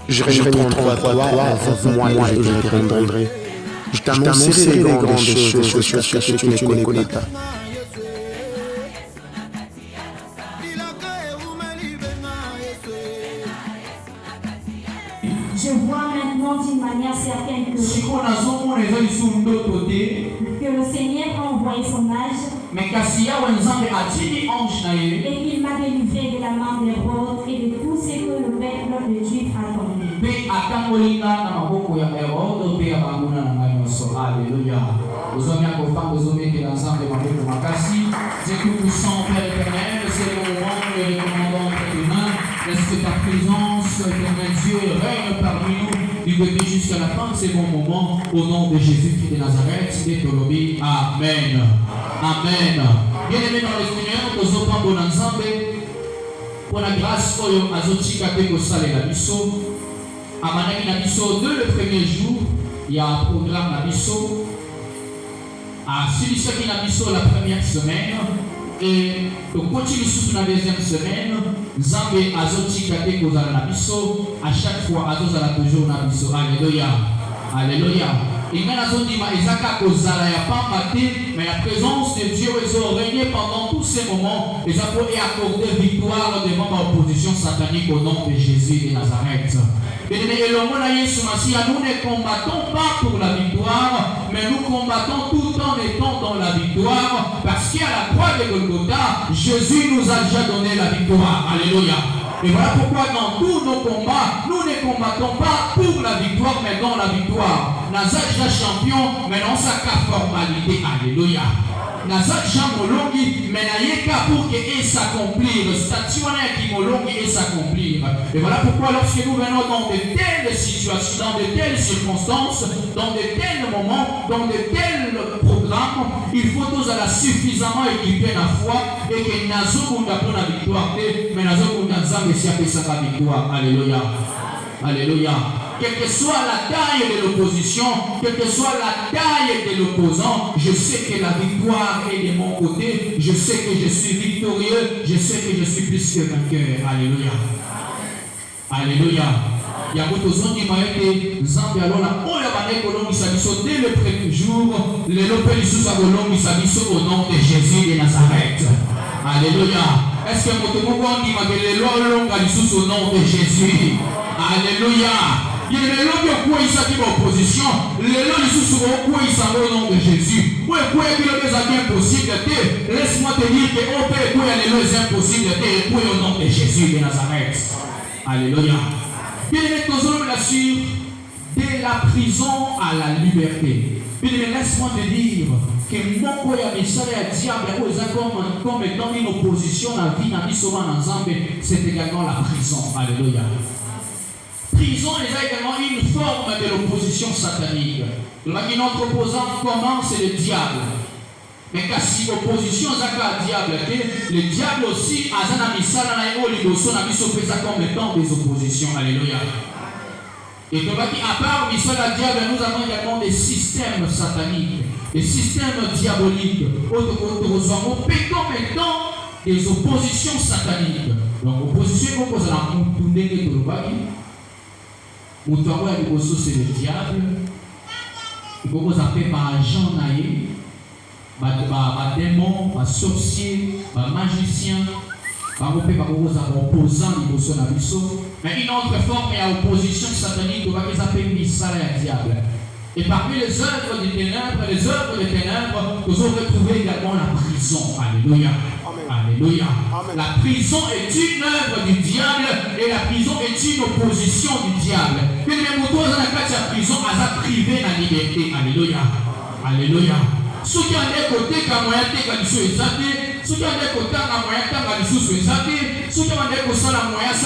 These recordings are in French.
Je répondrai à toi, moi je te répondrai. Je t'annoncerai les grandes choses que tu ne connais pas. Je vois maintenant d'une manière certaine que le Seigneur a envoyé son ange et qu'il m'a délivré de la main des Hérodes et de tout ce que le peuple de Juif attendait. Alléluia. C'est le moment où les commandants entre tes mains. Laisse que ta présence, éternel Dieu, règne parmi nous du début jusqu'à la fin de ces bons moments. Au nom de Jésus-Christ de Nazareth, c'est Tolobi. Amen. Amen. Bien-aimés dans le Seigneur, nous sommes bon ensemble. Pour la grâce, nous avons salé la bisso. Amanaki la bisso, dès le premier jour, il y a un programme la bisso. À celui qui n'a bisso la première semaine. Et on continue sur la deuxième semaine. Zambé azotika te kozala na biso. À chaque fois azozala toujours na biso. Alléluia. Alléluia. Et quand azondima ezaka kozala ya pamba te, mais la présence de Dieu est régné pendant tous ces moments. Et ça peut accorder victoire devant l'opposition satanique au nom de Jésus de Nazareth. Et nous ne combattons pas pour la victoire, mais nous combattons tout en étant dans la victoire, parce qu'à la croix de Golgotha, Jésus nous a déjà donné la victoire. Alléluia. Et voilà pourquoi dans tous nos combats, nous ne combattons pas pour la victoire, mais dans la victoire. Nazak déjà champion, mais non sa formalité. Alléluia. Nazak Jean Molongi, mais n'ayeka pour que s'accomplir. Station qui Molongi et s'accomplir. Et voilà pourquoi lorsque nous venons dans de telles situations, dans de telles circonstances, dans de tels moments, dans de tels programmes, il faut tous aller suffisamment équiper la foi et que Nazo Munda pour la victoire, mais Nazo Munda Zambé si appelle sa victoire. Alléluia. Alléluia. Quelle que soit la taille de l'opposition, quelle que soit la taille de l'opposant, je sais que la victoire est de mon côté, je sais que je suis victorieux, je sais que je suis plus que vainqueur. Alléluia. Alléluia. Il y a beaucoup de gens qui m'ont été Zambia Lola, on l'a banné Colombi Sabiso dès le premier jour, les lopés sous sa Colombi Sabiso au nom de Jésus de Nazareth. Alléluia. Est-ce que mon témoin dit que les lois au nom de Jésus? Alléluia. Il y a des gens qui ont opposition, les gens qui sont au nom de Jésus. Où est-ce que les impossibles? Laisse-moi te dire que on peut les impossibles et au nom de Jésus de Nazareth. Alléluia. Bien aimé, nous l'assure de la prison à la liberté. Bien aimé, laisse-moi te dire que mon coeur est salé à diable comme étant une opposition à la vie, à la vie ensemble, c'est également la prison. Alléluia. Prison est également une forme de l'opposition satanique. Notre opposant comment? C'est le diable. Mais si l'opposition est à diable, le diable aussi a un misala na liboso na biso pesa comme étant des oppositions. Alléluia. Et comme à part misala diable, nous avons également des systèmes sataniques, des systèmes diaboliques. Nous avons comme étant des oppositions sataniques. Donc opposition est opposée à Moutouawa liboso c'est le diable. Il faut vous appeler par agent naïe, par démon, par sorcier, par magicien, par opposant liboso na biso. Mais une autre forme est opposition satanique, on va les appeler misala et diable. Et parmi les œuvres des ténèbres, nous avons retrouvé également la prison. Alléluia. Alléluia. Amen. La prison est une œuvre du diable et la prison est une opposition du diable. Que les motos dans la prison a privé la liberté. Alléluia. Alléluia. Ceux qui ont des côtés comme moyen de ceux qui ont des côtés comme moyen de ceux qui ont des côtés comme moyen de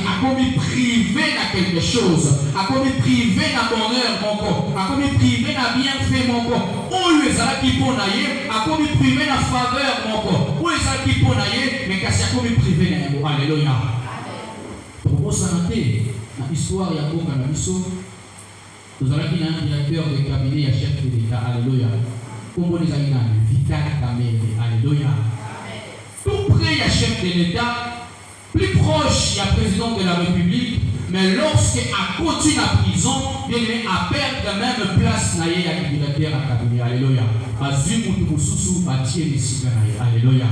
a commis privé dans quelque chose, a commis privé dans bonheur mon corps, a commis privé dans bienfait mon corps. Où les a qui pour naïe, a commis privé dans faveur mon corps. Où les a qui pour naïe, mais qu'est-ce a commis privé dans alléluia. Pour ça noter l'histoire il y a beaucoup dans l'histoire. Nous avons un directeur de cabinet à chef de l'État. Alléluia. Comment les amis Vital Kamere. Alléluia. Tout près il y a chef de l'État, plus proche, il y a président de la République, mais lorsqu'il continue la prison, bien aimé, à perdre même place, il y a un directeur à cabinet. Alléluia. Alléluia.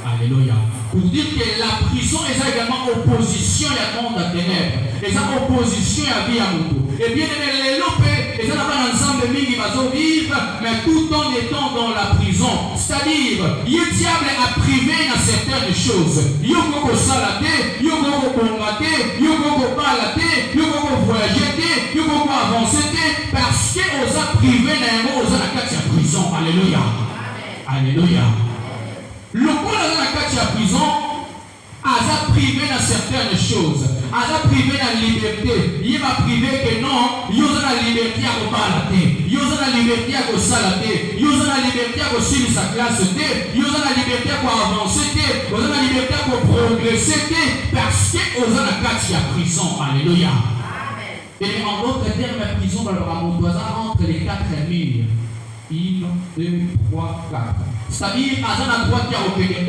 Alléluia. Pour dire que la prison est également opposition à monde à ténèbres. Et ça opposition à vie à Moutou. Et bien aimé, les lopés, et ça n'a pas ensemble de qui va vivre, mais tout en étant dans la prison. C'est-à-dire, il est diable à priver dans certaines choses. Il y a beaucoup de salaté, il y a beaucoup de combatté, il y a beaucoup de balaté, il y a beaucoup de voyager, il y a beaucoup d'avancer, parce qu'on a privé dans la prison. Alléluia. Alléluia. Le coup dans la prison, a privé dans certaines choses, a privé dans la liberté. Il va priver que non, il y a la liberté à balater, il y a la liberté à salater, il y a la liberté à suivre sa classe, il y a la liberté à avancer, il y a la liberté à progresser, parce qu'on a la prison. Alléluia. Et en d'autres termes, la prison va le entre les quatre murs. 1, 2, 3, 4. C'est-à-dire, à la droite, il y a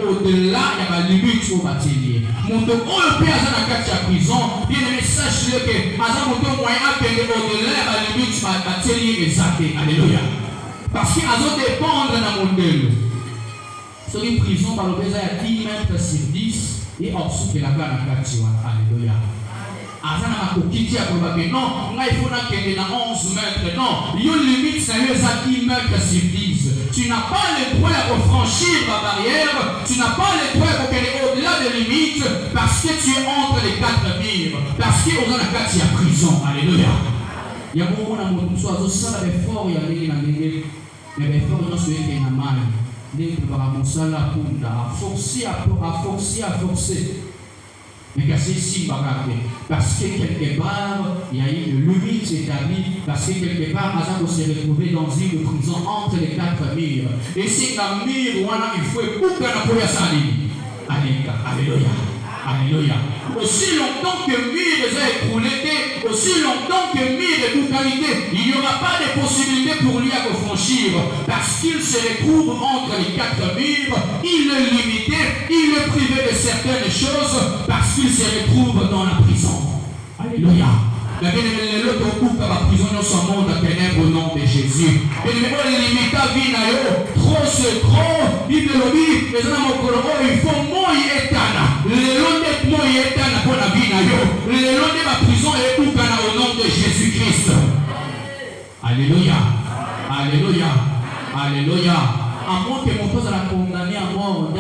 au-delà, il y a la limite au bâtiment. Mon dos, on le paie à la prison, bien aimé, sache-le que, à la moto moyen, au-delà, il y a la limite au bâtiment exact. Alléluia. Parce qu'il y a un dépendre dans mon modèle. Sur une prison, par le besoin, il y a 10 mètres sur 10, et en dessous, il y a la prison. Alléluia. Non, il faut qu'il y ait 11 mètres. Non, il y a une limite, c'est 10 mètres sur 10. Tu n'as pas le droit de franchir la barrière, tu n'as pas le droit d'aller au-delà des limites, parce que tu es entre les quatre murs, parce qu'on a la carte, il y a prison. Alléluia. Il y a beaucoup de monde qui sont forts, il y a des gens mais forts, il y a ceux qui ont mal. Les gens qui ont forcé. Mais c'est ici, parce que quelque part, il y a une limite établie, parce que quelque part, on s'est retrouvé dans une prison entre les quatre murs. Et c'est un mur où il faut couper la première salle. Alléluia. Alléluia. Aussi longtemps que mur est écroulé, aussi longtemps que mur est boucalité, il n'y aura pas de possibilité pour lui à franchir, parce qu'il se retrouve entre les quatre murs, il est limité, il est privé de certaines choses, parce qu'il se retrouve dans la prison. Alléluia. La bien-aimée, l'autre coupe à la prison, nous sommes monde à ténèbres au nom de Jésus. Et le limite à vie, trop c'est trop, il le dit, mais il faut mouiller étana. Le long de mouiller étana pour la vie, le long de la prison est tout au nom de Jésus-Christ. Alléluia. Alléluia. Alléluia. À moins que mon père a condamné à mort,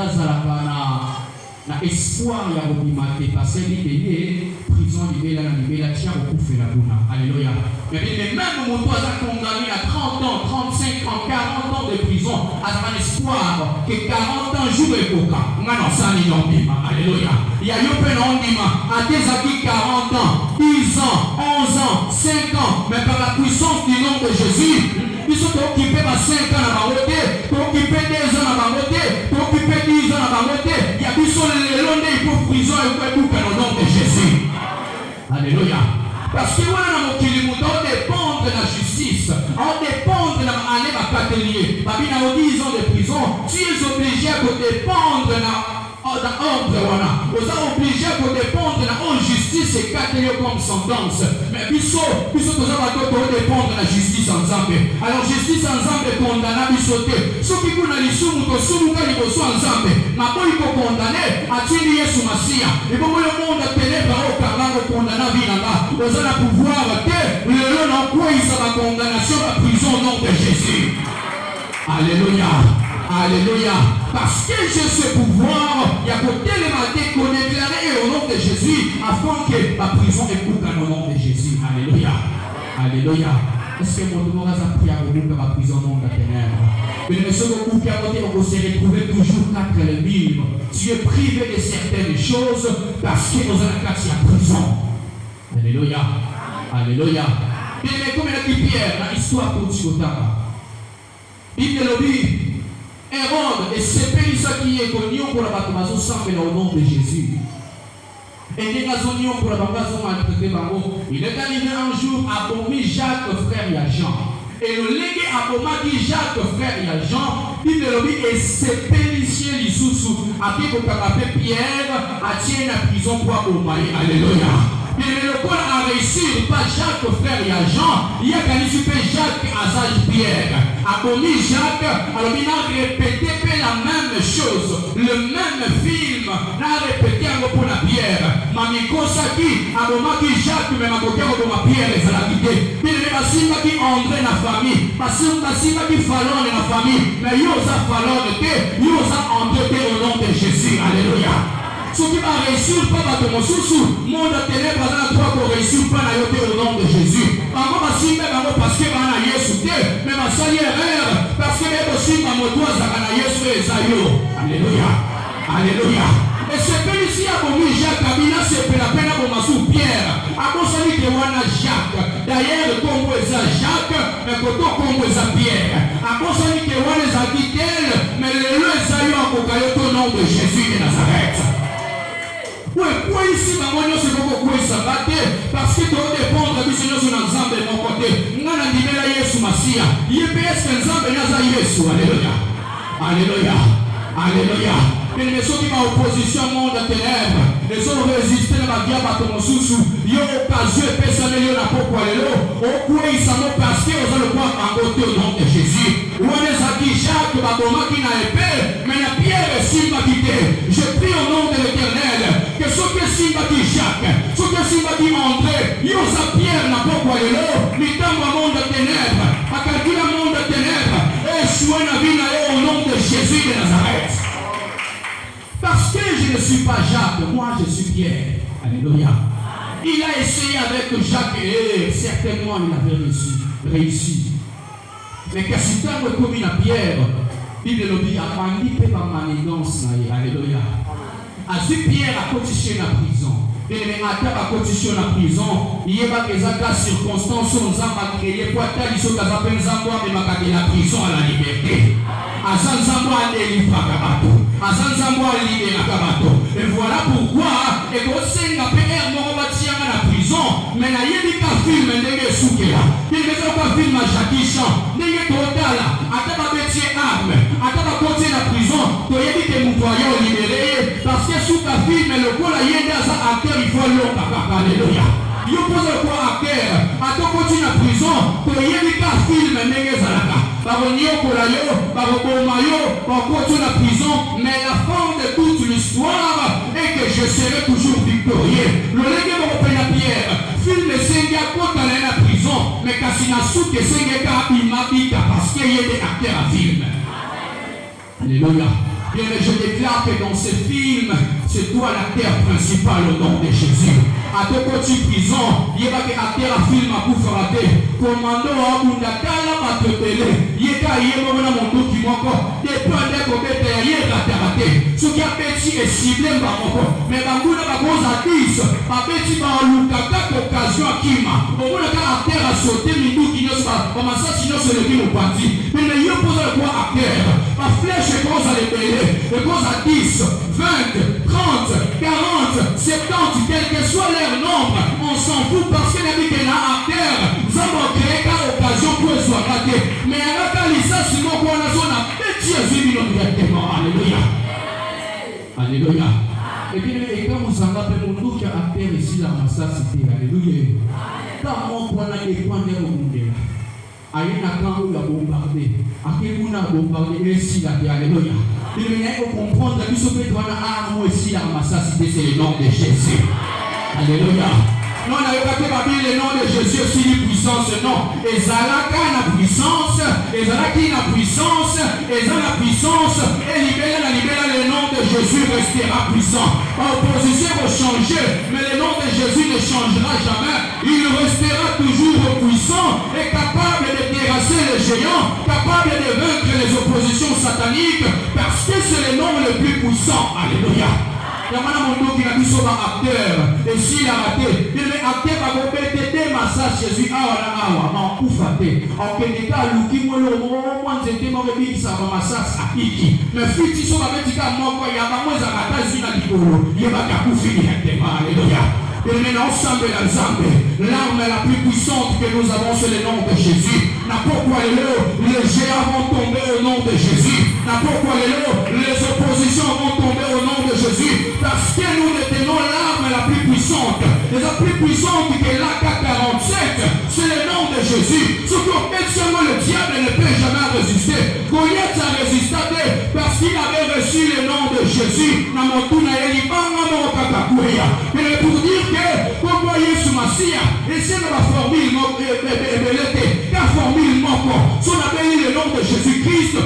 na espoir ya obimate parce que l'idée prison libéla tia au fait la bouna. Alléluia. Mais même mon toit a condamné à 30 ans, 35 ans, 40 ans de prison à un espoir que 40 ans joue le coca. Non, ça n'y est pas. Alléluia. Il y a eu plein à des acquis 40 ans, 10 ans, 11 ans, 5 ans, mais par la puissance du nom de Jésus, ils sont occupés par 5 ans à la côté, occupés 2 ans à la côté, occupés 10 ans à la côté. Il y a des gens qui sont prison et tout au nom de Jésus. Alléluia. Parce que voilà, on dépend de la justice, on dépend de l'année à catelier. Parmi les 10 ans de prison, tu es obligé à dépendre de l'ordre. Vous êtes obligé à dépendre de la justice et catelier comme sentence. Mais puisque nous avons dépendre de la justice ensemble. Alors, justice ensemble est condamnable à sauter. Ce qui vous a dit, sous ensemble, n'a pas eu condamné à tuer sous Massia. Et comme le monde a tenu par au carnaval condamné à vie là-bas, vous allez pouvoir que le long en quoi il sera condamnation à prison au nom de Jésus. Alléluia. Alléluia. Parce que j'ai ce pouvoir, il y a côté les matés qu'on déclaré au nom de Jésus, afin que la prison est coupée au nom de Jésus. Alléluia. Alléluia. Est-ce que mon devoir a pris à vous que ma prison non de ténèbres? Mais le second coup qui a voté, on s'est retrouvé toujours quatre les murs. Tu es privé de certaines choses parce que nous avons cassé la prison. Alléluia. Alléluia. Mais comme il a dit Pierre, l'histoire continue au tabac. Il le dit, Hérode et ses pays qui est connu pour la bataille semble au nom de Jésus. Et les gazonions pour la bataille maltraité par vous. Il est arrivé un jour à Bomi, Jacques, frère et Jean. Et le légué a dit Jacques, frère, il y a Jean, il me dit, et c'est pénicier l'issoussou, à qui vous avez Pierre, à tienne la prison pour Omaï. Alléluia. Et le Paul a réussi, pas Jacques, frère, il y a Jean, il y a gagné Jacques à Sage Pierre. A commis Jacques, alors il a répété la même chose, le même film, n'a répété un pour la pierre. Mami Kosaki, a commis Jacques, mais ma coquille pour ma pierre, et ça l'a quitté. Il est passé qui André la famille, passé qui Fallon la famille, mais il y a Fallon, il y a André au nom de Jésus. Alléluia. Ce qui va réussir pas dans mon sous monde ténèbres dans toi pour réussir pas au nom de Jésus. Maman va suivre parce que va na Yesu mais ma sali erreur parce que même aussi ma moto za na Yesu ezayo. Alléluia. Alléluia. Et c'est pas ici à mon Jacques Kabila c'est la peine pour ma sous Pierre. À mon sali que wana Jacques. D'ailleurs comme ça Jacques mais koto comme ça Pierre. À mon sali que wana za Gitel mais le ezayo à kokayo au nom de Jésus de Nazareth. Pourquoi ici, maman, nous sommes beaucoup plus sabatés parce que tu dois dépendre de ce que nous avons de mon côté. Nous avons dit que Yesu Massia. Il peut être que nous avons Yesu. Alléluia. Alléluia. Alléluia. Et les gens qui sont en opposition au monde de ténèbres, les gens qui résistent à la vie à ton sous, ils ont occasion de faire ça, mais ils n'ont pas quoi aller là. Au quoi ils sont parce qu'ils ont le pouvoir à côté au nom de Jésus. Où est-ce que Jacques, Baboma qui n'a épée, mais la pierre est Simba quitté. Je prie au nom de l'Éternel que ce que Simba dit Jacques, ce que Simba dit André, ils ont sa pierre n'a pas quoi aller là. Ils tombent au monde de ténèbres, à calculer le monde de ténèbres, et soin la vie au nom de Jésus de Nazareth. Parce que je ne suis pas Jacques, moi je suis Pierre. Alléluia. Il a essayé avec Jacques et certainement il avait réussi. Mais quand c'est un comme une Pierre, il le dit à manipuler par manigance. Alléluia. A Pierre a cotisé la prison. Et a cotisé la prison. Il y a des circonstances où nous avons créé pour que les gens mais la prison à la liberté. Et voilà pourquoi et aussi la PR à la prison mais la yédika film n'est soukela il ne fait pas film à Jackie Chan n'est total à ta métier arme à ta côté la prison tu y que nous voyons libérés parce que sous ta film le coup la yéda ça acteur il faut l'eau alléluia. Il pose le quoi à terre, à ton côté la prison, pour y aller qu'à film, n'est-ce pas? Par un yo, par un bon maillot, par côté la prison, mais la fin de toute l'histoire est que je serai toujours victorieux. Le légué me reprend la pierre, film de Senga contre la prison, mais quand il a su que Senga il m'a dit parce qu'il y a des acteurs à film. Alléluia. Bien, je déclare que dans ce film, c'est toi l'acteur principal au nom de Jésus. À ton côté prison, il y a des acteurs à film à Koufaraté. Commando à Bundakala m'a télé. Il y a des gens qui m'ont dit des plans de côté derrière la terre. Ce qui a petit est ciblé par mon corps. Mais dans le monde à 10, ma petit m'a l'oukaka occasion à Kima. Au monde à acteur à sauter, mais nous qui ne sommes pas. Comment ça, sinon c'est le qui nous partit. Mais il y a posé le poids acteur. Ma flèche est cause à l'épée. De cause à 10, 20, 30, 40, 70, quel que soit leur nombre, on s'en fout parce que la vie est là à terre. Nous avons créé qu'à occasion pour soit raté. Mais à la calissa, sinon qu'on a son petit Jésus directement. Alléluia. Alléluia. Et bien, et quand vous en rappelez, on nous qui a terre ici dans ma cité. Alléluia. Quand on a des points de monde. Aïe n'a pas eu à bombarder. À quel moment a bombardé ici la terre. Alléluia. Il faut comprendre que ce que tu as ici dans ma cité, c'est le nom de Jésus. Alléluia. Non, on n'a pas le nom de Jésus aussi de puissance, non. Et Zalaka la puissance, et Zalaki la puissance, et Zala la puissance, et libérer le nom de Jésus restera puissant. L'opposition va changer, mais le nom de Jésus ne changera jamais. Il restera toujours puissant et capable de terrasser les géants, capable de vaincre les oppositions sataniques, parce que c'est le nom le plus puissant. Alléluia. Il y a un monde qui a dit sur acteur, et s'il a raté, il est acteur à compléter des massages Jésus, en oufate. En quelque cas, l'ouki, moi, le moins c'était mauvais, il s'en va massage à Iki. Mais fut il sur la médica, moi, il y a pas moins à la tasse, il y a pas qu'à couper directement. Alléluia. Et maintenant, ensemble la Zambé, l'arme la plus puissante que nous avons, c'est le nom de Jésus. N'importe quoi les géants vont tomber au nom de Jésus. N'importe quoi les oppositions vont tomber au nom de Jésus. Parce que nous détenons l'arme la plus puissante. Et la plus puissante que l'AK-47, c'est le nom de Jésus. Ce qu'en fait seulement le diable ne peut jamais résister. Goliath a résisté parce qu'il avait reçu le nom de Jésus. Mais pour dire que, pour voyez ce Massia, et c'est la formule, car formule moko, si on appelle le nom de Jésus-Christ,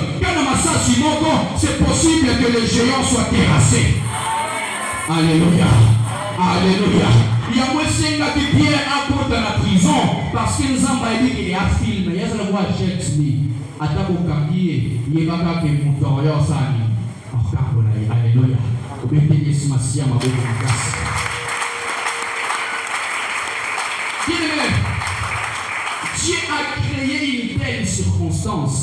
c'est possible que les géants soient terrassés. Alléluia. Alléluia. Il y a moins de qui Pierre apporte dans la prison parce qu'il nous a dit qu'il est à film. Il y a le roi Jet Li. Attaque au quartier, il y a pas que mon torillon sani. Alléluia. Obéissez ce Massia, ma bonne place. Dieu a créé une telle circonstance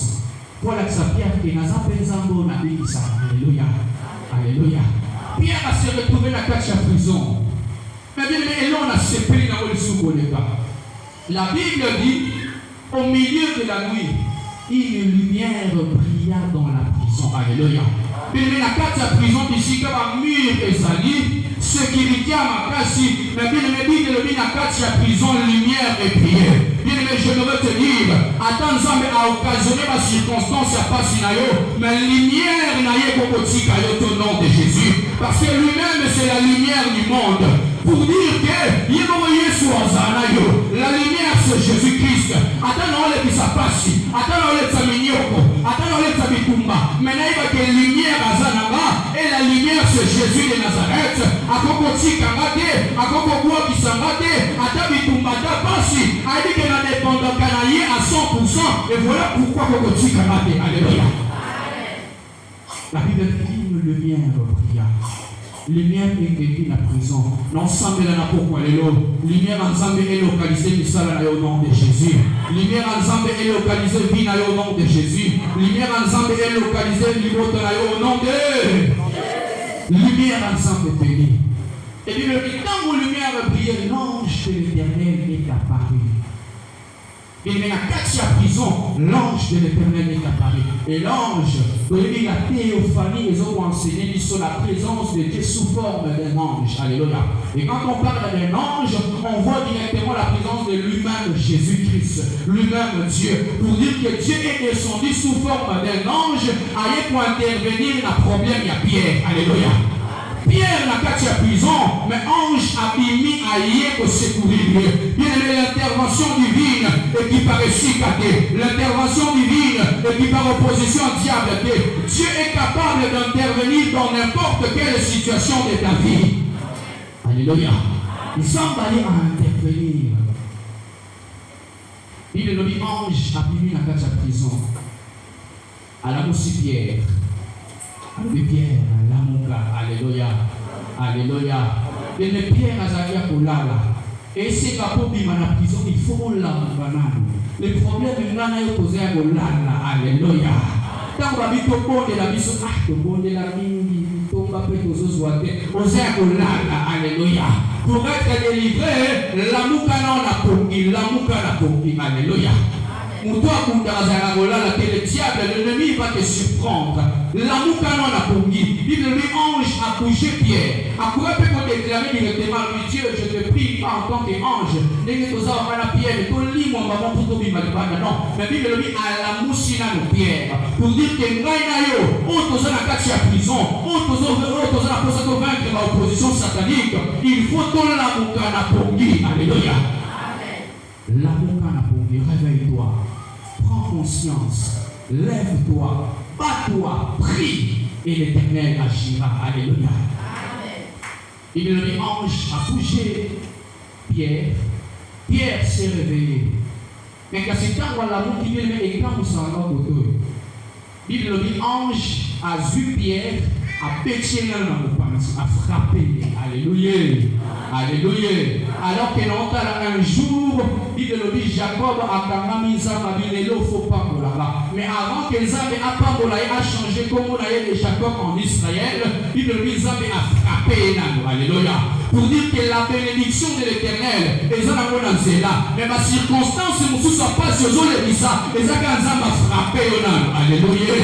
pour la Pierre qui n'a pas besoin de ça. Alléluia. Alléluia. Pierre a se retrouvé dans la prison. Mais bien, on a séparé dans le sous-colléga. La Bible dit, au milieu de la nuit, une lumière brilla dans la prison. Alléluia. Mais la prison ici, comme un mur et sali, sécurité à ma casse, mais bien, la prison, lumière et prière. Bien, mais je veux te dire, attends, ça a occasionné ma circonstance à Passinayo, mais la lumière n'a pas au nom de Jésus. Parce que lui-même, c'est la lumière du monde. Pour dire que la lumière c'est Jésus-Christ. Attends, on ça passe. Attends, on ça mignoko. Attends, on ça bitumba. Maintenant, il va que la lumière à Zananga. Et la lumière c'est Jésus de Nazareth. À Koko Tsikangate, à Koko Bois Kisangate, à Tabitumba Tapasi. A dit qu'elle a dépendant canaillé à 100%. Et voilà pourquoi Koko Tsikangate. Alléluia. La Bible dit une lumière brilla. Lumière est la prison. L'ensemble de la pourquoi les lots. Lumière ensemble est localisée au nom de Jésus. Lumière ensemble est localisée au nom de Jésus. Lumière ensemble est localisée au nom de lumière ensemble est bénie. Et puis quand vos lumières brillent, l'ange de l'Éternel est apparu. Et il y a 4 prison, l'ange de l'Éternel est apparu. Et l'ange, la théophanie, ils ont enseigné sur la présence de Dieu sous forme d'un ange. Alléluia. Et quand on parle d'un ange, on voit directement la présence de lui-même Jésus-Christ, lui-même Dieu. Pour dire que Dieu est descendu sous forme d'un ange, pour intervenir dans le problème, il y a Pierre. Alléluia. Pierre n'a qu'à la prison, mais ange a mis à y pour secourir. Bien aimé, l'intervention divine et qui paraît cicaté, l'intervention divine et qui par opposition au diable. Dieu est capable d'intervenir dans n'importe quelle situation de ta vie. Alléluia. Nous sommes allés à intervenir. Il le dit ange a mis à la prison. À la aussi Pierre. Pierre, l'amour, alléluia, alléluia. Et le Pierre a zaïa pour l'ala. Et c'est pas pour vivre la prison, il faut l'amour. Le problème est que l'ana est posé à l'ala, alléluia. Quand on va vite au pont de la mission, au pont de la mine, on va peut-être aux autres, on sait à l'ala, alléluia. Pour être délivré, l'amour canon a compris, l'amour canon a compris, alléluia. Le diable, l'ennemi va te surprendre. L'amour canon a compris. Il le ange a couché Pierre. À quoi peut-on déclarer directement lui Dieu, je te prie pas en tant qu'ange. N'est-ce pas la Pierre, ton lit, mon maman, pour ton bimba, non. Mais il le dit à la moussina de Pierre. Pour dire que Ngaïnayo, on te a caché à prison, on te a posé à vaincre l'opposition satanique. Il faut ton l'amour canon a compris. Alléluia. L'amour canon a compris. Réveille-toi. Prends conscience, lève-toi, bats-toi, prie, et l'Éternel agira. Alléluia. Il le dit, ange a bougé Pierre. Pierre s'est réveillé. Mais quand c'est quand on l'a monté, il met et quand on s'en va au dos. Il le dit, ange a vu Pierre, a péché dans le a frappé. Alléluia. Alléluia. Alors que longtemps, un jour, il le dit, Jacob a quand même mis il ne faut pas pour là-bas. Mais avant que Zambé a changé comme on a eu de Jacob en Israël, il le dit, Zambé a frappé. Alléluia. Pour dire que la bénédiction de l'Éternel est dans là. Mais ma circonstance, ne soit pas sur les ça. Et ça, quand ça m'a frappé, alléluia.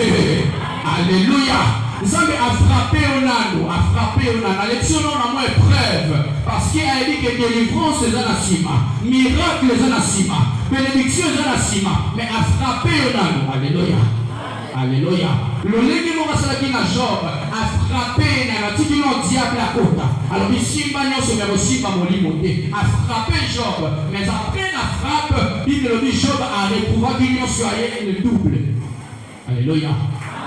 Alléluia. Nzambe a frappé Onano, a frappé Onano. La lection on a moins preuve. Parce qu'il a dit que délivrance est dans la cima, miracle est dans la cima, bénédiction est dans la cima, mais a frappé Onano. Alléluia. Alléluia. Le légué qui na Job a frappé na tiki no diable à kota. Alors ici bagnon se met aussi par mon limoté. A frappé Job, mais après la frappe, il le dit Job a recouvert qu'il y soit le double. Alléluia.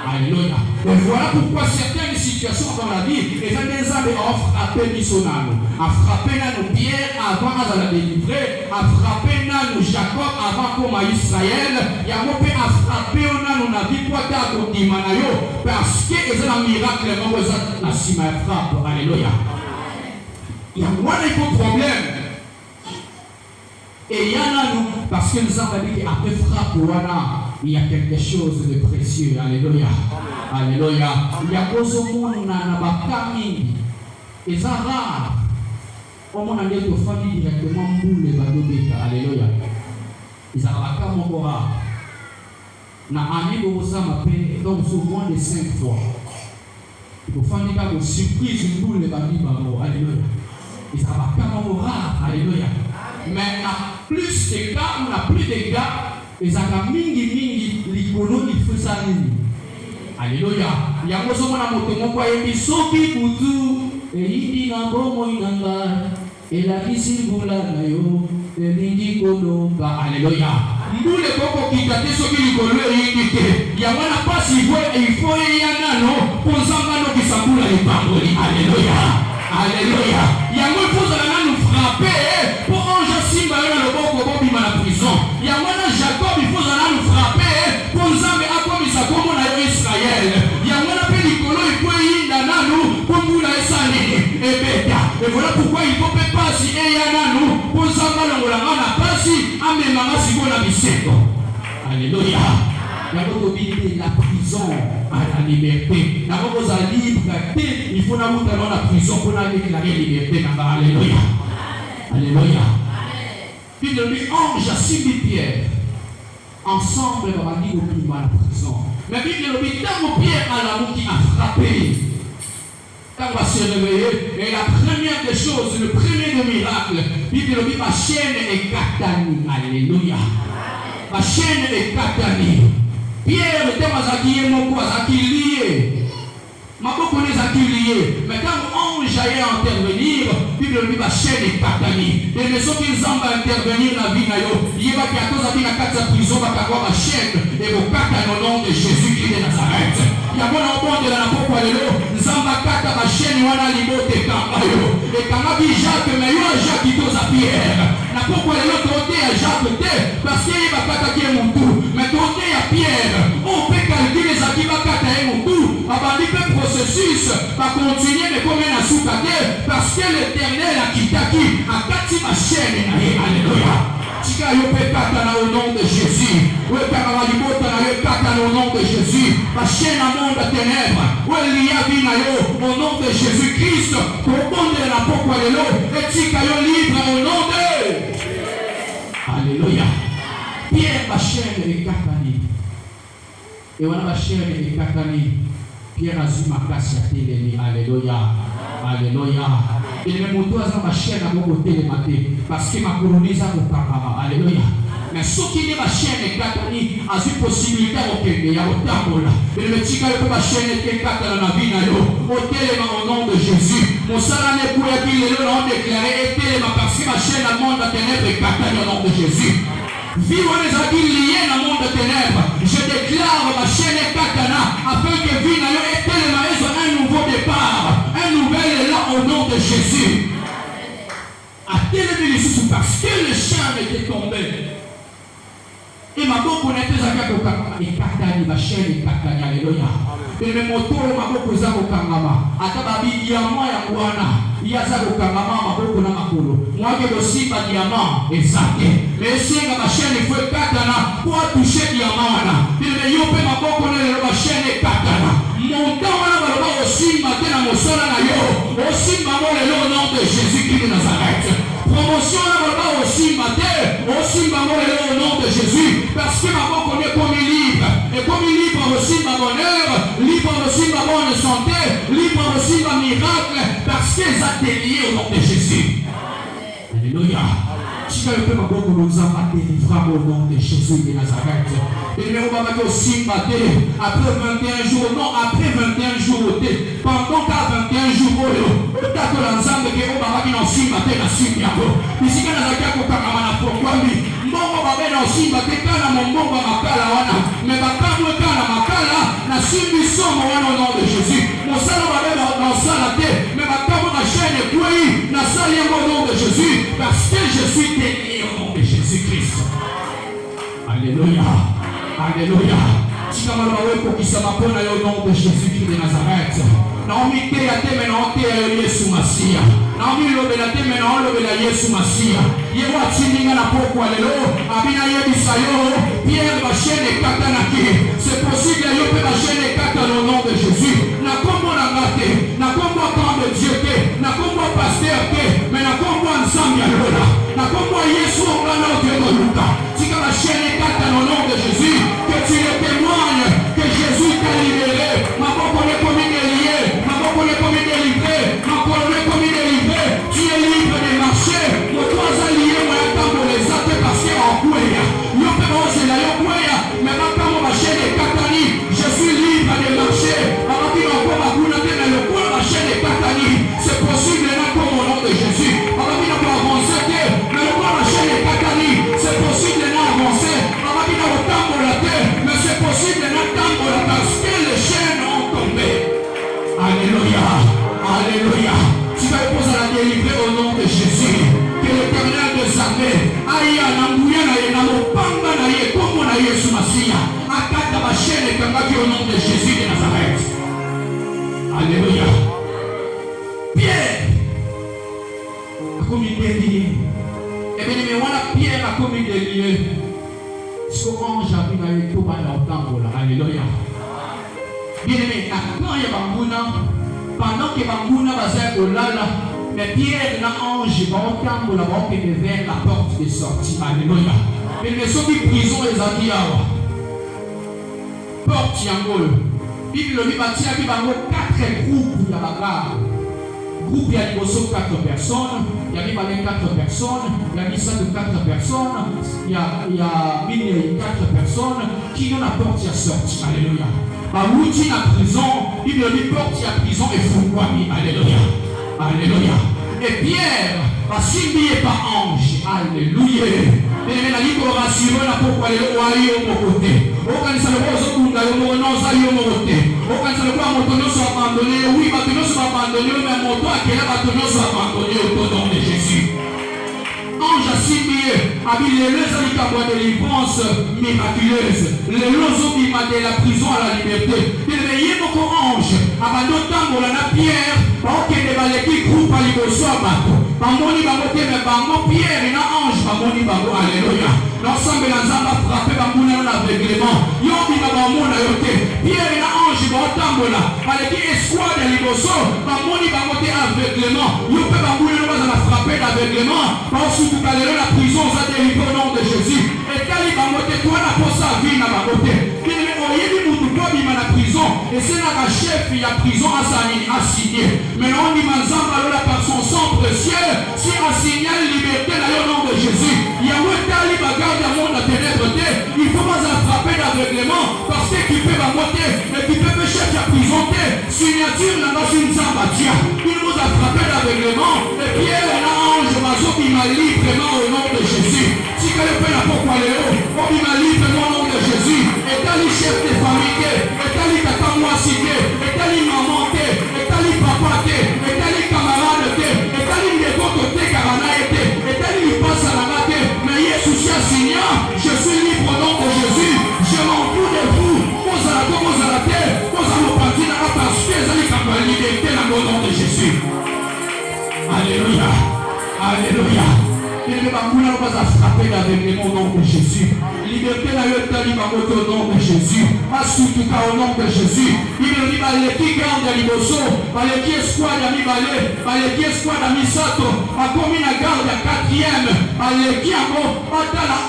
Alléluia. Et voilà pourquoi certaines situations dans la vie, les gens ont frappé Misonano, a frappé nos Pierre avant de la délivrer, a frappé nos Jacob avant comme à Israël, il y a un peu à frapper nos navires pour t'avoir dit Manayo, parce que c'est un miracle, la cima frappe. Alléluia. Il y a moins de problèmes. Et il y en a nous, parce que nous avons dit qu'après frappe, il y a quelque chose de précieux. Alléluia. Alléluia. Il y a cause au monde, na bakami. Et ça rare. Au monde, on a des familles directement boule et badobeka. Alléluia. Ils ont bakami encore rare. Na ami de vous m'appelle donc sur moins de 5 fois. Pour faire une surprise, une boule et badobeka. Alléluia. Ils ont bakami encore rare. Alléluia. Mais à plus de cas, on a plus de cas. Et ça a mingi likolo il faut ça nini. Alléluia. Yango somo na moto moko yebi soki butu eindi na bomo inanga elakisi mbula na yo elingi konoka. Alléluia. Mbule koko kikate soki likolo eindi te. Yango na pasi il faut eyana no ponzanga no kisambula epangoli. Alléluia. Alléluia. Yango il faut ça nous frapper pour ange simba na loboko bobima na prison. Yango na Jacob il faut nous frapper pour Nzambe akomisa komo na Israël. Yango na pe likolo il faut yinda nanu pour mbula esali ebeta. Et voilà pourquoi il faut pas si eyana nous pour Nzambe longola na pasi amemanga siko na biseko. Alléluia. Yango tobili la prison à la liberté. Yango za liberté, il faut na muta dans la prison pour na déclarer liberté na. Alléluia. Alléluia. Puis le ange a suivi Pierre. Ensemble, on va dire au plus mal la prison. Mais Bible le dit, tant Pierre à la qui a frappé, quand on va se réveiller, et la première des choses, le premier des miracles, Bible le dit, ma chaîne est katani. Alléluia. Ma chaîne est katani. Pierre était mazaki mon quoi, lié. Ma beaucoup les a liés. Mais quand l'ange allait intervenir, Bible lui va chaîne et katani. Et les autres ils ont intervenir dans la vie nayo. Il va qu'il y a cause à dire la carte prison va avoir ma chaîne et vos katani au nom de Jésus qui est de Nazareth. Il y a bon en de la popo allélo. Zamba kata ma chaîne wana limote kamayo. Et quand on dit Jacques, mais il y a Jacques qui pose à Pierre. La popo allélo côté à Jacques parce qu'il va kata qui est mon tour. Mais côté à Pierre, on peut calculer ça qui va kata et mon tour. Le processus va continuer de comme un soukate parce que l'Éternel a quitté a kati ma chaîne. Alléluia. Tika yo pe katana au nom de Jésus. We kamara libota na yo katana au nom de Jésus. Ma chaîne à monde de ténèbres. We liya vi na yo au nom de Jésus-Christ. Pour bonde la pokwa lelo et tika yo libre au nom de. Alléluia. Pierre ma chaîne est katani. Et voilà ma chaîne est katani. Pierre a su ma place à télé. Alléluia. Alléluia. Et le moto a ma chaîne à mon côté le matin. Parce que ma colonie a mon parama. Alléluia. Mais ce qui est ma chaîne est katani a une possibilité au Kenya. Il y a autant de là. Et le petit gars de ma chaîne est katana na vie na yo. Au téléma au nom de Jésus. Mon salaire pour la ville le nom déclaré et téléma parce que ma chaîne à monde de ténèbres est katani au nom de Jésus. Vivre les acquis liés dans le monde de ténèbres. Je déclare ma chaîne est katana afin que vie na yo et téléma ait un nouveau départ. Un nouvel élan au nom de Jésus. À téléviser parce que le charme était tombé. Et ma beaucoup n'était pas et katani ma chaîne est katani. Alléluia. Et le moteur ma beaucoup za kokangama. Atababi diamant ya bwana. Yaza kokangama ma beaucoup na makolo. Moi que aussi pas diamant exact. Mais c'est ma chaîne il faut katana pour toucher diamant là. Et le yope ma beaucoup na chaîne est katana. Mon temps on a aussi matin na mosala na yo. Aussi maman le Aussi on a aussi matin, aussi au nom de Jésus, parce que ma bonne connaît comme il libre, et comme il libre aussi ma bonheur, libre aussi ma bonne santé, libre aussi ma miracle, parce qu'ils ont délié au nom de Jésus. Alléluia. Si tu veux ma bonne nous a délivré au nom de Jésus de Nazareth. Et nous avons aussi matin, après 21 jours, non, après 21 jours, pendant 21 jours, que l'ensemble que vous avez aussi matin, la suite, ici, quand nous avons pourquoi lui, Mbongo babena aussi batekana Mbongo makala wana, mais bakamwe kana makala na simbi somo wana au nom de Jésus. Mon salon babena dans ça mais bakamwe ma chaîne est couille, na salle au nom de Jésus, parce que je suis béni au nom de Jésus-Christ. Alléluia. Alléluia. Si kama wewe ukisema pona au nom de Jésus-Christ de Nazareth. Naomi te ya teme na ote ya Yesu Masia. Naomi lobela teme na lobela Yesu Masia. Yewa tininga na poko lelo, abina yebisa yo, Pierre va chaîne kata na ki. C'est possible yo pe va chaîne kata au nom de Jésus. Na kombo na ngate, na kombo camp de Dieu te, na kombo pasteur te, mais na kombo ensemble ya lola. Na kombo Yesu ngana ote no luka. Tika va chaîne kata au nom de Jésus, que tu le témoignes que Jésus t'a libéré. Ma poko ne comme lié. On est comme délivré, on est comme délivré, tu es libre de marcher, mon trois alliés, moi, attends pour les actes parce qu'en Kouya, yo peut manger la Kouya, mais maintenant, ma chaîne est Katani, je suis libre de marcher, avant qu'il encore ma boulette, mais le coin, ma chaîne est Katani, c'est possible, là, comme au nom de Jésus, avant qu'il encore avancer, mais le coin, ma chaîne est Katani, c'est possible, là, avancer, avant qu'il encore tambour la terre, mais c'est possible, là, tambour la parce que les chaînes ont tombé. Alléluia, alléluia. Tu vas poser la délivrer au nom de Jésus. Que l'Éternel des armées aille à l'ambouya na mopanga na ye comme na Yesu Masia. Akata ma chaîne et kangaki au nom de Jésus de Nazareth. Alléluia. Pierre a commis des liens. Et bien, mais voilà, Pierre a commis des liens. Ce qu'ange a vu dans les tout dans le temple. Alléluia. Bien aimé, quand il y a Bambouna, pendant que Bambouna va au lala, mais Pierre l'ange va au temple là-bas qui est vers la porte de sortie. Alléluia. Mais les gens qui prison les amis porte Yangol. Bible lui bâtit à Bibango 4 groupes de la gare. Groupe il y a 4 personnes, il y a 4 personnes, il y a 4 personnes, il y a 4 personnes qui ont la porte à sortie. Alléluia. Baouti la prison, il lui porte à prison et Foukwami. Alléluia. Alléluia. Et Pierre va signer par ange. Alléluia. Et maintenant, il va rassurer la pourquoi les lois au mon côté. Aucun ça ne va pas au non, ça y est au mon côté. Aucun ça ne va pas soit abandonné. Oui, maintenant soit abandonné, mais mon toit qui est là, maintenant soit abandonné au nom de Jésus. Ange a signé, avec les lois de délivrance miraculeuse, les lois de la prison à la liberté. Il y a beaucoup d'anges, avant d'autant la pierre, parce que les balais groupe à l'Ibosso, Bamoni Bamote, mais Bamon Pierre, et l'ange, Bamoni Bamo, alléluia. L'ensemble de l'ensemble a frappé Bamouna l'aveuglement. Yobi Bamon a yoté. Pierre et l'ange, Bamotambo là. Fallait qu'il escouade à l'Ibosso, Bamoni Bamote aveuglement. Yope Bamouna a frappé l'aveuglement. Parce que tout à l'heure, la prison a délivré au nom de Jésus. Et Kali Bamote, toi, la poste à vie, n'a pas voté. Il est envoyé du monde pour vivre la prison. Et c'est là que chef de la prison a signé. Mais on dit, Manzamba, par son sang précieux, si on signe la liberté au nom de Jésus, il y a un tali bagarre dans le monde de ténèbres. Il faut pas frapper d'aveuglement parce qu'il peut monter et qu'il peut chef de la prison. Signature dans une zambatia. Il nous a frappé d'aveuglement. Et Pierre et l'ange Mazo qui m'a librement au nom de Jésus. Si quelqu'un peut la pourquoi Léo, on m'a librement au nom de Jésus. Et tali chef de famille, et tali tata moi cité, et tali maman, et tali papa, et tali camarade, et tali négoto carana, et tali passe à la maté. Mais Jésus a signé, je suis libre au nom de Jésus. Je m'en fous de vous. Vous allez la terre, vous allez partir là parce que vous allez avoir la liberté dans le nom de Jésus. Alléluia. Alléluia. Il ne va pas frapper avec le nom de Jésus. liberté na yo tali bango au nom de Jésus. Masutuka au nom de Jésus. Il me dit baleki garde ya liboso, baleki espoir ya mibale, baleki espoir ya misato, bakomi na garde ya 4e, baleki yango batala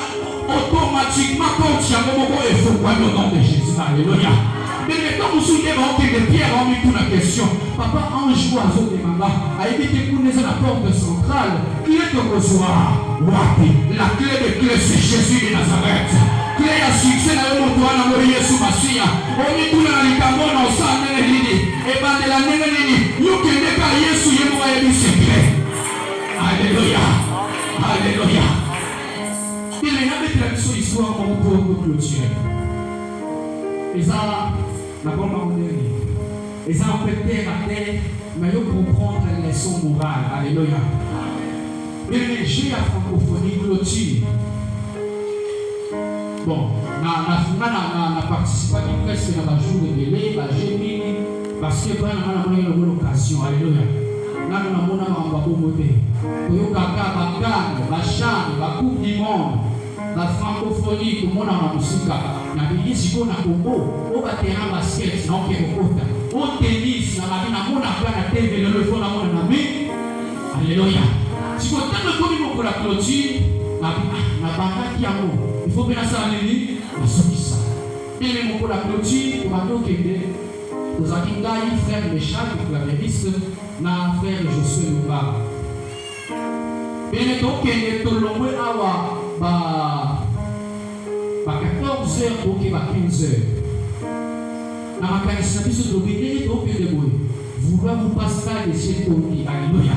automatiquement quand yango moko efokwami au nom de Jésus. Alléluia. Mais quand vous souvenez de Pierre, on met toute la question. Papa, ange ou azo de manga, a évité qu'on ait la porte centrale. Qui est au soir? La clé de clé, c'est Jésus de Nazareth. Clé à succès, la moto à la mourir sous ma fille. On met tout dans les camons, on s'en met les lignes. Et ben de la nénénie, nous qui n'est pas Yesu, il m'a dit secret. Alléluia. Alléluia. Il y a une tradition histoire pour clôturer. Et ça, la bonne monnaie. Et ça, on peut terre à terre, mais il faut comprendre les leçons morales. Alléluia. Et les jeux à francophonie clôture. Bon, on a participé presque dans la journée de délai, la génie, parce que vraiment, on a eu l'occasion. Alléluia. Là, nous avons un beau modèle. Nous avons la chambre, la coupe du monde. La francophonie, comme on a la musique, na bidisi ko na Congo, au terrain basket, na okekota, au tennis, na la mona na TV, le fond na mona na mi. Alléluia. Si vous avez le pour la clôture, na banga kiamo, il faut bien ça nini, na sokisa. Et le pour la clôture, pour bateau kende, nous avons un frère Méchal, clavieriste, na frère Josué Lumba. Et le donc kende to lomwe awa ba 14h pour 15h. Dans ma carrière, je suis vouloir vous passer à l'essai de Alléluia.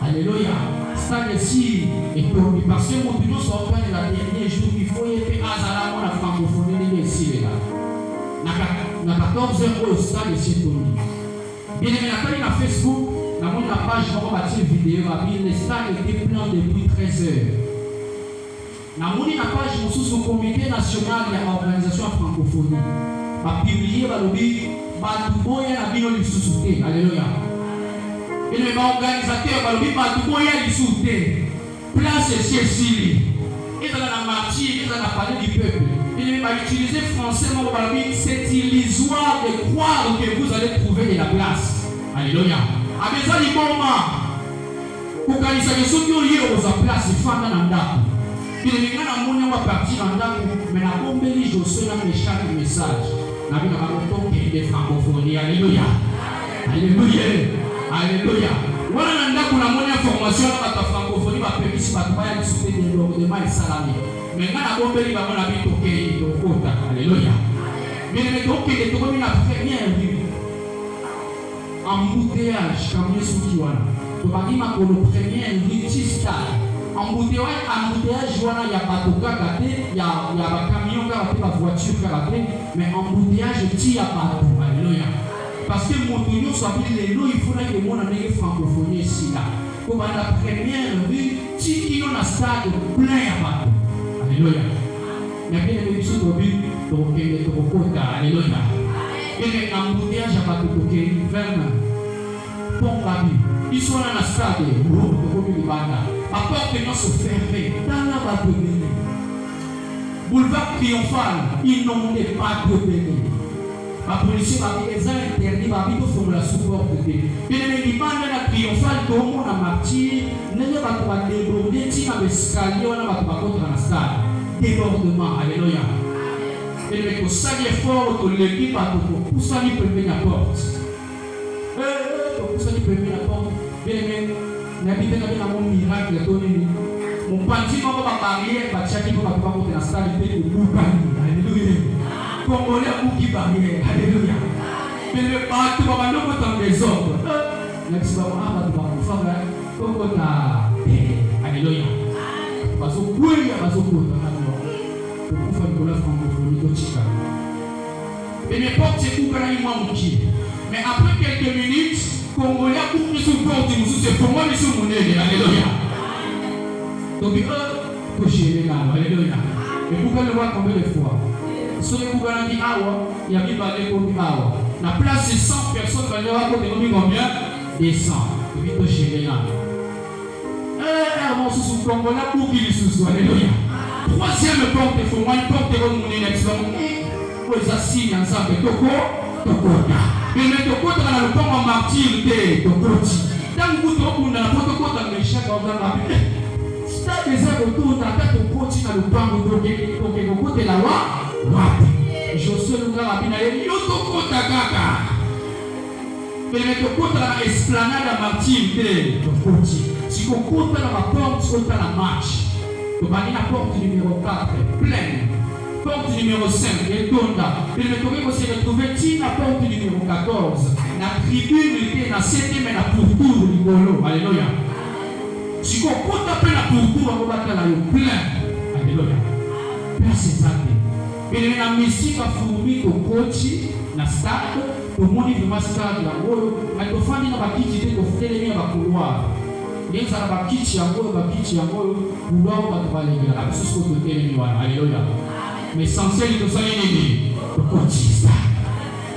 Alléluia. Stade ici est tombé parce que mon bureau soit en la dernière jour, il faut y faire Azara, la francophonie ici. Dans 14h, au stade ici est tombé. Bien évidemment, dans Facebook, dans mon page, je vais bâtir une vidéo, le stade était plein depuis 13h. Na moni na page mususu comité national ya organisation francophonie ba publier ba lobi ba tuboya na bino lisusu te. Alléluia. Et les organisateurs ba lobi ba tuboya lisusu te. Place Cécile. Et dans la martyre, et dans la parler du peuple. Il va utiliser français mon ba lobi c'est illusoire de croire que vous allez trouver de la place. Alléluia. A besoin du moment. Pour kanisa que ceux qui ont lié aux place fanda na ndako. Il y a un monde qui va partir en date, mais la bombe est Josué dans les chaque message. La vie n'a pas longtemps qu'il y ait des francophonie. Alléluia. Alléluia. Alléluia. Voilà un date où la monnaie information dans la francophonie va permettre de se faire des logements et salariés. Mais la bombe est va la vie toquée de côté. Alléluia. Mais le donc il est tombé la première vie. Embouteillage, comme les sous-titres. Tu vas dire que le premier vie stade. Embouteillage, il y a pas de cas, il y a camion, il y a voiture, mais embouteillage, il y a pas de. Alléluia. Parce que mon tour soit bien les lots, il faudrait que mon ami francophonie ici là. Comme la première rue, si il y a un stade plein à pas de. Alléluia. Il y a bien des choses au but, donc il y a des côtés. Alléluia. Et les embouteillages à pas de côté, vers pont Babi. Ils sont dans la stade, à porte de se fermer dans la bateau. Boulevard Triomphal, ils n'ont pas de béni. La police va dire les interdits, va dire qu'il faut la supporter. Et les images de la Triomphal, tout le monde a martyr, ne va pas déborder, si on a l'escalier, on va pas contre la stade. Débordement, alléluia. Et les saluer fort, l'équipe va pour saluer la porte. Pour saluer la porte. Bien aimé, n'habitez pas dans mon miracle, mon panty va pas barrière, va tchaker pour pas monter la salle de Boukani. Alléluia. Congolais ou qui barrière. Alléluia. Mais le bateau va pas nous dans les ordres. L'ex va pas nous faire comme on alléluia. Parce que oui, il y a pas de pour faire de la francophonie de Chica. Et n'importe c'est où quand il manque. Mais après quelques minutes, Congolais pour nous supporter, nous c'est pour moi nous sommes monnaie. Alléluia. Donc que j'ai là, alléluia. Et pourquoi le voir combien de fois? Sur les gouvernements dit il y a mis balai comme la place de 100 personnes, il y a combien? Des 100. Et puis que j'ai là. Mon sous Congolais pour qu'il sous alléluia. Troisième porte, il faut moi une porte de mon élection. Vous assignez ensemble, Tokota. Mais le Tokota, on a le temps en martyr de Tokoti. Dans le bout de la Tokota, on a le chef dans la vie. Si tu as des heures autour, tu as ton Tokoti dans le temps de Tokota, la loi. Je suis le gars qui a dit Tokota Kaka. Mais le Tokota, on a l'esplanade à martyr de Tokoti. Si on compte dans la porte, si on compte dans la marche. Tu vas dire la porte numéro 4, pleine. Porte numéro 5, et Tonda. Il me trouvait aussi retrouver la porte numéro 14. La tribune était dans 7e et la pourtour du Bolo. Alléluia. Si on compte à peine la pourtour, on va battre la plein. Alléluia. Père, c'est ça. Et il y a une mission à fourmi au coach, la stade, au monde de ma stade, la Bolo. Mais il faut faire une bakiti, il faut faire les miens à couloir. Les gens à bakiti, à Bolo, bakiti, à Bolo, couloir, on va travailler. La chose qu'on peut faire, alléluia. Mais essentiel de ça, il est le coachiste.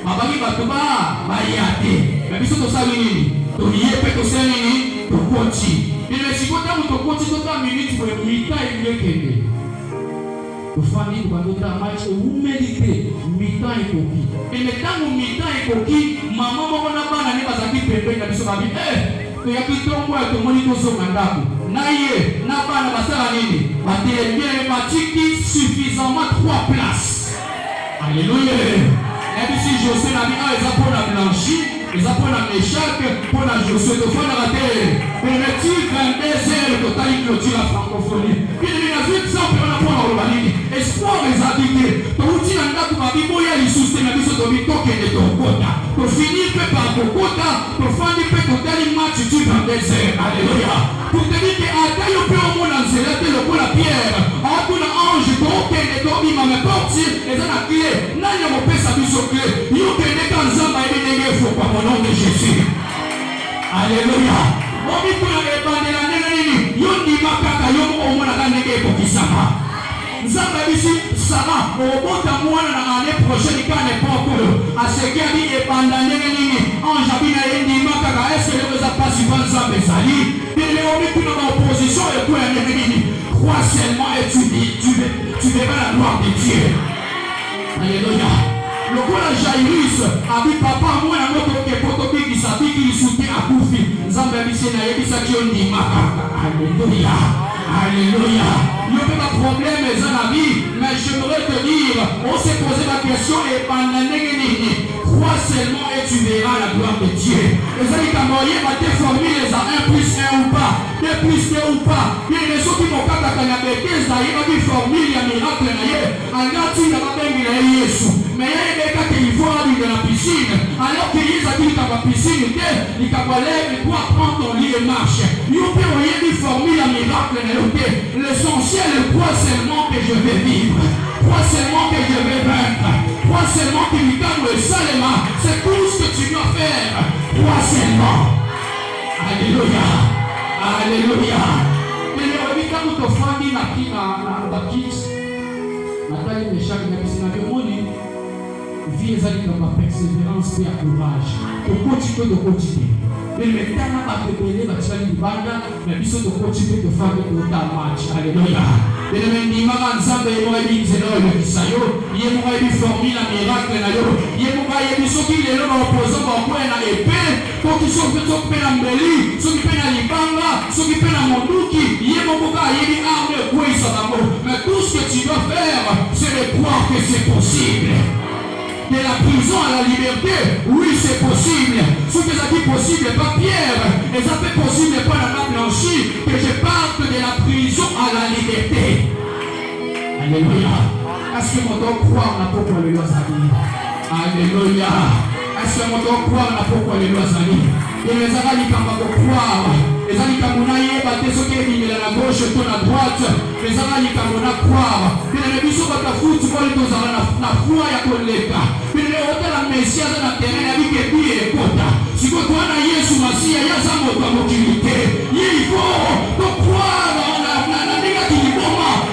Ma bague va te battre, ma yate. Mais bisous de ça, il est le coachiste. Et le chicotin ou le coachiste, tout à minute, pour le mi-temps et le kéné. Le famille va nous faire match et vous méritez mi-temps et coquille. Et le temps où mi-temps et coquille, maman, on a pas l'année parce qu'il peut payer la bisous. Il y a plus de temps pour être moniteur sur mandat. Naïe, n'a pas la basse nini. Mathématiques suffisamment 3 places. Alléluia. Et puis si José n'a dit, ils apprennent la blanchie, ils apprennent la méchaque, pour la José, de faire la terre. Mais le tir 22 heures, total, il clôture la francophonie. Il y a 800 pour la prendre au Balini. Espoir les habiter. Ton outil n'a pas ma vie, il y a les soutiens, mais ils sont toqués de ton quota. Pour finir par ton quota, pour faire des peu total, il match, tu 22 heures. Alléluia. Pour te dire que à taille au peu au monde, c'est là que le coup la pierre. En tout le ange, donc, et donc, il m'a porté, et ça la clé. N'a pas mon père, ça lui sur clé. Il y a des quand ça m'a aidé, il faut pas mon nom de Jésus. Alléluia. On dit que la bande la nene, yon di makaka, yon au monde à la nene pour qui ça va. Zamba ici, ça va. Au bout d'un mois, l'année prochaine, il n'y a pas encore. À ce qui a dit, et pendant l'année, ange a bien dit makaka, est-ce que vous avez pas suivi Zamba Zali? Il est au milieu de l'opposition et pour un ennemi. Crois seulement et tu verras la gloire de Dieu. Alléluia. Le roi Jairus a dit papa, moi, la moto qui est protocole qui s'habille, qui soutient à Koufi. Zamba Bissena et Bissaki dit makaka. Alléluia. Alléluia. Il n'y a pas de problème, mes amis, mais j'aimerais te dire, on s'est posé la question et pendant l'année, crois seulement et tu verras la gloire de Dieu. Les amis, quand on va te former les 1 plus 1 ou pas, 2 plus 2 ou pas, il y a des gens qui m'ont dit qu'il y a des gens qui ont formé il y a des miracles, il y a des gens mais il y a des gens qui vont aller dans la piscine, alors qu'il y a des gens qui sont dans la piscine, ils doivent prendre ton lit et marcher. Ils ont formé un miracle, l'essentiel, crois seulement que je vais vivre, crois seulement que je vais vaincre, crois seulement que tu gagne le salement, c'est tout ce que tu dois faire, crois seulement. Alléluia, alléluia. Mais le revenu quand vous te fondez la bâtisse, la taille de chaque nation de monde, vie est allée dans ma persévérance et à courage, pour continuer de continuer. Mais maintenant, on va te payer la challenge de banda, mais il faut continuer de faire le match. Alléluia. Et le même dimanche, ensemble, il m'a dit c'est là le Kisayo, il m'a dit former la miracle, il m'a dit ceux qui les ont opposés au point à l'épée, ceux qui sont faits en Mbeli, ceux qui peinent à Libanga, ceux qui peinent à Monduki, il m'a dit arme, quoi ils sont d'amour. Mais tout ce que tu dois faire, c'est de croire que c'est possible. De la prison à la liberté, oui c'est possible. Ce que ça dit possible, pas Pierre. Et ça fait possible pas la main blanchie, que je parte de la prison à la liberté. Alléluia. Est-ce que mon don croit en la pourquoi les lois s'habillent? Alléluia. Est-ce que mon don croit en la pourquoi les lois s'habillent? Et les amis qui vont croire. Les amis qui vont battre ceux qui est à la gauche et à la droite. Les amis qui vont croire. Et les amis qui vont la football dans la foi et la collecte. Et les autres la Messie dans la terre, la vie qui est bien et kota. Si vous croyez à Jésus Messie, il y a ça votre mobilité. Il faut croire en la négative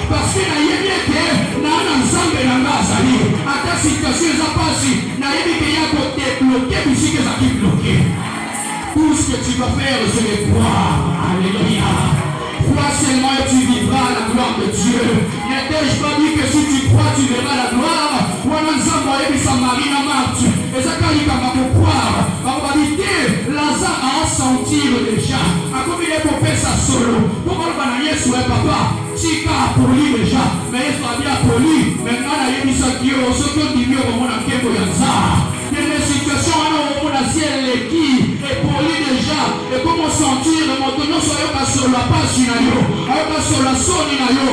parce que la yébiété n'a pas ensemble dans la zali. À ta situation, ça passe. La yébiété a côté bloqué, puis c'est que ça qui bloqué. Tout ce que tu vas faire, c'est de croire. Alléluia. Crois seulement et tu vivras la gloire de de Dieu. N'ai-je pas dit que si tu crois, tu verras la gloire? Et ça, quand il va croire, en réalité, Lazare a senti déjà. Comme il est pour faire sa solo. Pourquoi le bananier souhaite papa? Si car pour lui déjà, mais il sera bien pour lui. Maintenant, il y a une situation qui est dit au monde à Kébo Yazar. Il y a une situation où on a ciel qui est pour lui déjà. Et comment sentir le montonneau sur la page nayo, sur la sonne nayo,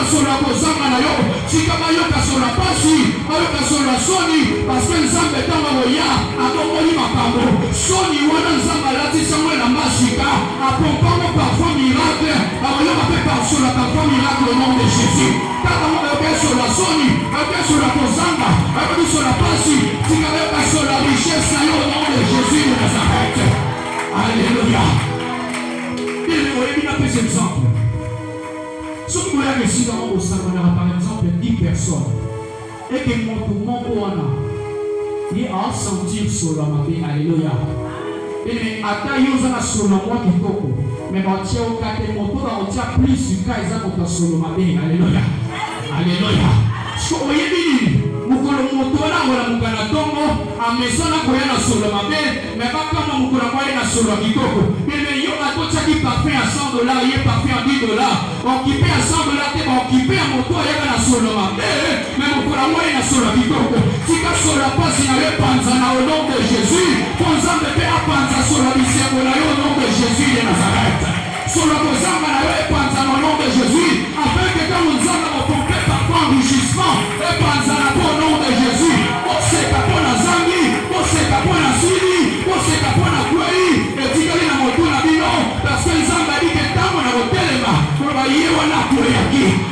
sur la posanga nayo. Si comme sur la page, sur la sonne, parce que les hommes étant roya, à Tomoli Makambo, Sony Wana Zambalati Samuel la Masika, à Pompamo parfois miracle, à Roya par sur la parfois miracle au nom de Jésus. Quand on est sur la sonne, sur la posanga, sur la page, si on est sur la richesse au nom de Jésus de Nazareth. Alléluia. Il y a des exemples. Si vous voulez réussir dans mon salon, par exemple, 10 personnes, et que mon il a sentir sur la main. Alléluia. Et après, il y a sur la moi qui toque. Mais on tient au cas de mon tour, on tient plus du cas, ils ont sur la main. Alléluia. Alléluia. Ce que vous voyez, mukolo motola wala mukana tongo amesana koyana solo mabe mais pas comme mukolo moyena solo kitoko mais yo atocha ki parfait à $100 yé parfait à $10 occupé à $100 te occupé à moto yaka na solo mabe mais mukolo moyena solo kitoko tika solo pasi na yo panza na au nom de Jésus konzambe pe apanza solo bisengo na yo au nom de Jésus de Nazareth solo kozanga na yo panza na au nom de Jésus afin que quand nous allons pomper par enrichissement et panza na au nom de Jésus on sait qu'à pour la zangi on sait qu'à pour la sili on sait qu'à pour la kouei et tikali na moto na bino parce que les gens dit que tant on a hotelema on va y wana kouei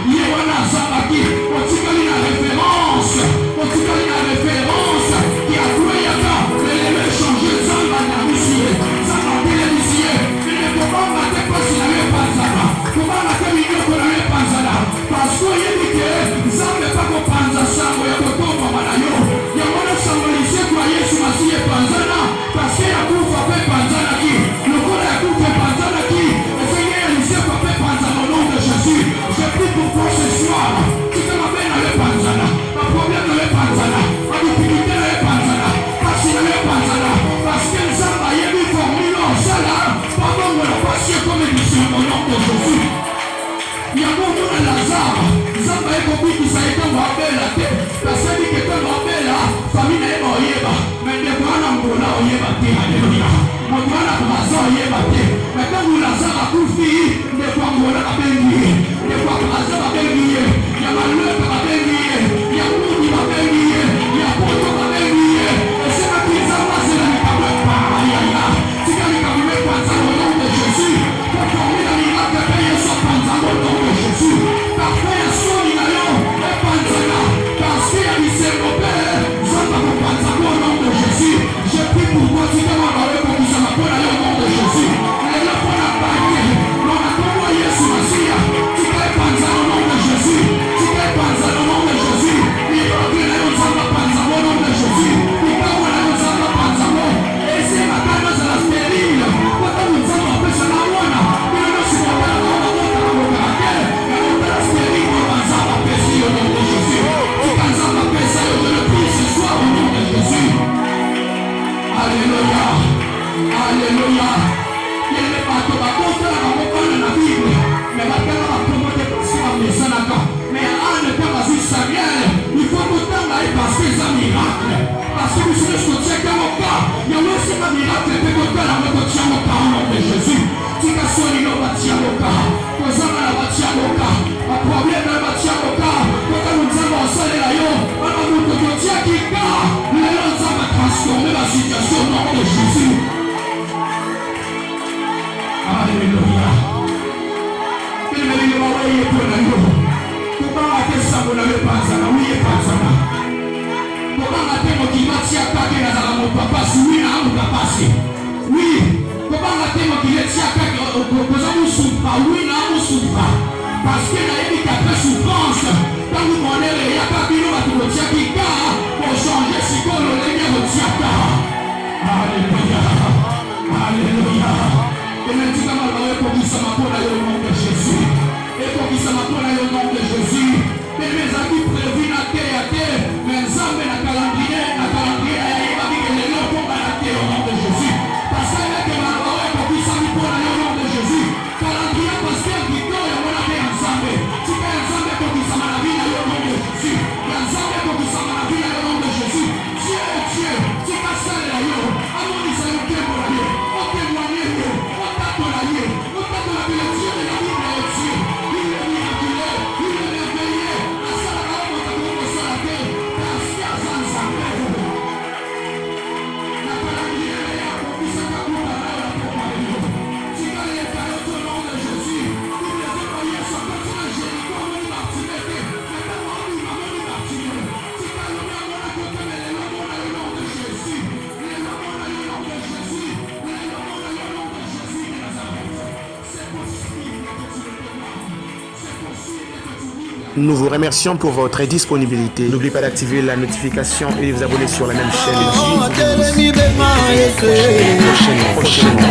y wana zambaki on tikali na référence qui a kouei yaka les changer zamba na misie zamba tele misie mais ne faut pas mater pas si la même panzana comment la communion pour la même panzana parce que y a dit que zamba pas qu'on panza sango ya kotomba manayo ya mwana symbolisé kwa Yesu masiye panzana parce que ya kufa pe panzana ki le corps ya kufa panzana ki et Seigneur il sait pas pe panzana au nom de Jésus je prie pour toi ce soir tu te m'appelles à le panzana ma problème à le panzana ma difficulté à le panzana parce que le panzana parce que Zamba y a mis formule en sala pendant que la passion comme édition au nom de Jésus il y a beaucoup de Lazare Zamba est compris qui s'est été rappelé la tête parce que dit que tu rappelles la famille n'est pas yéba mais ne pas n'ambola au yéba té alléluia mon doigt la maison yéba té mais quand vous Lazare a tout fini ne pas n'ambola a béni ne pas Lazare a béni il y a malheur a béni il y a beaucoup qui va béni il y a beaucoup a béni et c'est là qu'ils ont passé la parole aïe aïe aïe si quelqu'un veut penser au nom de Jésus pour former la miracle payer son pantalon au nom de Jésus parfait à son inayon et panzana parce qu'il y a du Saint-Robert Zamba pour pantalon au nom de Jésus je prie pour toi si tu m'as parlé pour que ça m'appelle au nom de Jésus et là pour la baguette on a envoyé sous ma silla tu peux pantalon au nom de Jésus tu peux pantalon au nom de Jésus il va que là on s'en va pantalon au nom de Jésus il va que là on s'en va pantalon et c'est ma canne à la stérile quand on s'en va faire ça la wana il ne se voit pas la au nom de Jésus. Si quelqu'un m'appelle ça, je le prie ce soir au nom de Jésus. Alléluia. Alléluia. Il y a des bateaux à côté de la Bible. Mais la terre va commenter parce qu'il va me faire. Mais à ne pas passer Samuel, il faut que tu ailles parce que c'est un miracle. Parce que vous savez ce que c'est qu'un cas. Il y a aussi un miracle que tu as dans votre chambre au nom de Jésus. Si tu as soigné notre chambre, que ça va la chambre. Un problème dans la chambre. Transformer la situation au nom de Jésus. Alléluia. Il me dit, oui, pour la nuit. Comment a-t-il ça pour la nuit? Oui, panzana. Comment a-t-il qui va t'y attaquer dans mon papa? Oui, dans mon papa. Oui. Comment a-t-il qui va t'y attaquer dans mon souffre? Oui, dans mon souffre. Parce qu'il a dit qu'après souffrance, quand vous prenez les yakabino à tout le tchakika, pour changer ce qu'on a les gars au tchaka. Alléluia. Alléluia. Et maintenant, on va pour qui ça m'a au nom de Jésus. Et pour qui ça m'a au nom Nous vous remercions pour votre disponibilité. N'oubliez pas d'activer la notification et de vous abonner sur la même chaîne. Prochainement.